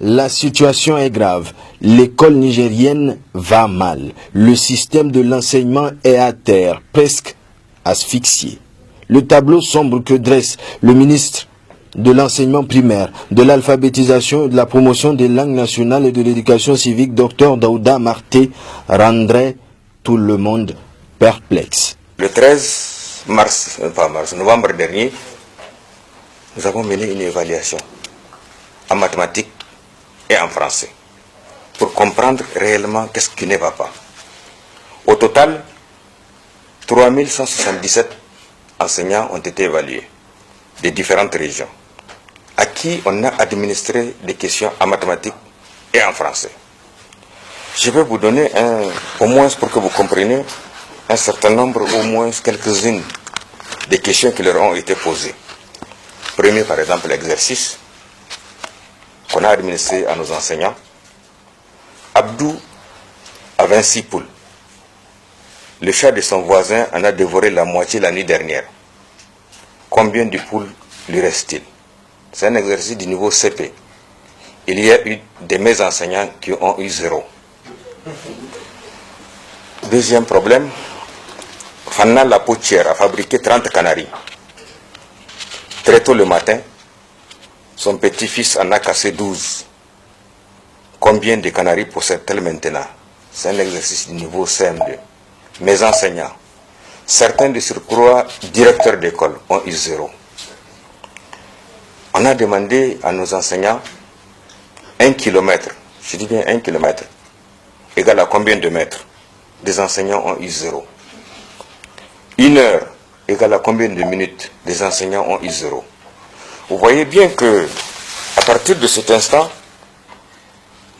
La situation est grave. L'école nigérienne va mal. Le système de l'enseignement est à terre, presque asphyxié. Le tableau sombre que dresse le ministre de l'enseignement primaire, de l'alphabétisation et de la promotion des langues nationales et de l'éducation civique, Dr Daouda Marté, rendrait tout le monde perplexe. Le 13 novembre dernier, nous avons mené une évaluation en mathématiques et en français pour comprendre réellement qu'est-ce qui ne va pas. Au total, 3177 enseignants ont été évalués des différentes régions, à qui on a administré des questions en mathématiques et en français. Je vais vous donner au moins pour que vous compreniez un certain nombre, au moins quelques-unes des questions qui leur ont été posées. Premier, par exemple, l'exercice qu'on a administré à nos enseignants. Abdou a 26 poules. Le chat de son voisin en a dévoré la moitié la nuit dernière. Combien de poules lui reste-t-il? C'est un exercice du niveau CP. Il y a eu de mes enseignants qui ont eu 0. Deuxième problème, Fanna la potière a fabriqué 30 canaris. Très tôt le matin, son petit-fils en a cassé 12. Combien de canaris possède-t-elle maintenant? C'est un exercice du niveau CM2. Mes enseignants, certains de surcroît directeurs d'école, ont eu 0. On a demandé à nos enseignants 1 kilomètre, je dis bien 1 kilomètre, égal à combien de mètres? Des enseignants ont eu 0. 1 heure, égal à combien de minutes? Des enseignants ont eu 0. Vous voyez bien que, à partir de cet instant,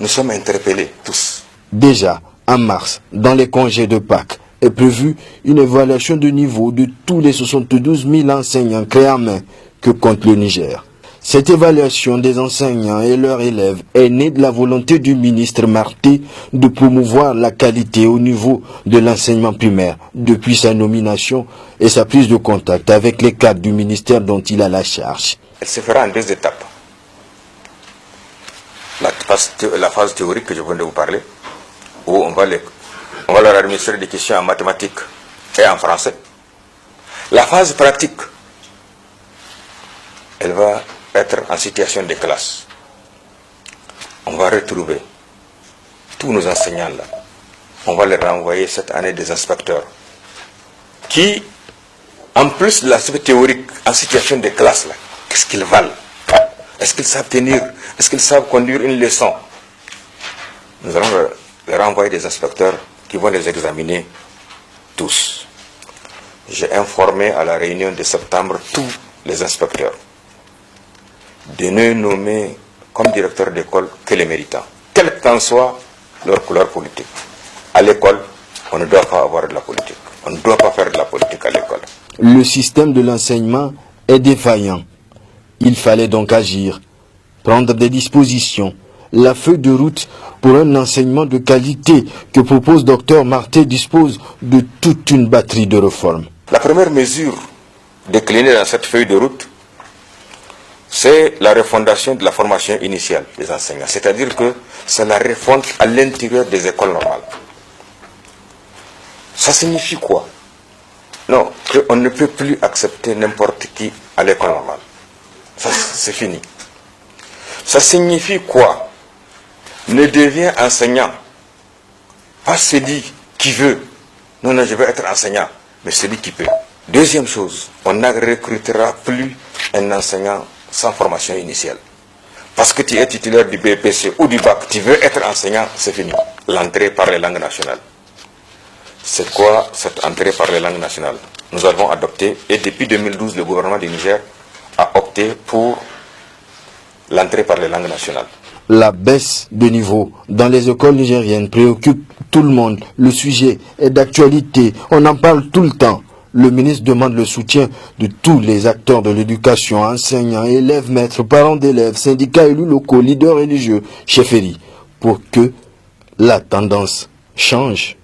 nous sommes interpellés tous. Déjà, en mars, dans les congés de Pâques, est prévue une évaluation de niveau de tous les 72 000 enseignants créés en main que compte le Niger. Cette évaluation des enseignants et leurs élèves est née de la volonté du ministre Marté de promouvoir la qualité au niveau de l'enseignement primaire depuis sa nomination et sa prise de contact avec les cadres du ministère dont il a la charge. Elle se fera en 2 étapes. La phase théorique que je viens de vous parler, où on va leur administrer des questions en mathématiques et en français. La phase pratique, elle va être en situation de classe. On va retrouver tous nos enseignants là. On va les renvoyer cette année des inspecteurs qui, en plus de l'aspect théorique en situation de classe là, qu'est-ce qu'ils valent? Est-ce qu'ils savent tenir? Est-ce qu'ils savent conduire une leçon? Nous allons les renvoyer des inspecteurs qui vont les examiner tous. J'ai informé à la réunion de septembre tous les inspecteurs de ne nommer comme directeur d'école que les méritants, quelle qu'en soit leur couleur politique. À l'école, on ne doit pas avoir de la politique. On ne doit pas faire de la politique à l'école. Le système de l'enseignement est défaillant. Il fallait donc agir, prendre des dispositions. La feuille de route pour un enseignement de qualité que propose Dr Marté dispose de toute une batterie de réformes. La première mesure déclinée dans cette feuille de route, c'est la refondation de la formation initiale des enseignants. C'est-à-dire que c'est la refonte à l'intérieur des écoles normales. Ça signifie quoi? Non, qu'on ne peut plus accepter n'importe qui à l'école normale. Ça, c'est fini. Ça signifie quoi? Ne devient enseignant pas celui qui veut. Non, non, je veux être enseignant, mais celui qui peut. Deuxième chose, on ne recrutera plus un enseignant sans formation initiale. Parce que tu es titulaire du BPC ou du bac, tu veux être enseignant, c'est fini. L'entrée par les langues nationales. C'est quoi cette entrée par les langues nationales? Nous avons adopté, et depuis 2012, le gouvernement du Niger a opté pour l'entrée par les langues nationales. La baisse de niveau dans les écoles nigériennes préoccupe tout le monde. Le sujet est d'actualité. On en parle tout le temps. Le ministre demande le soutien de tous les acteurs de l'éducation, enseignants, élèves, maîtres, parents d'élèves, syndicats, élus locaux, leaders religieux, chefferies, pour que la tendance change.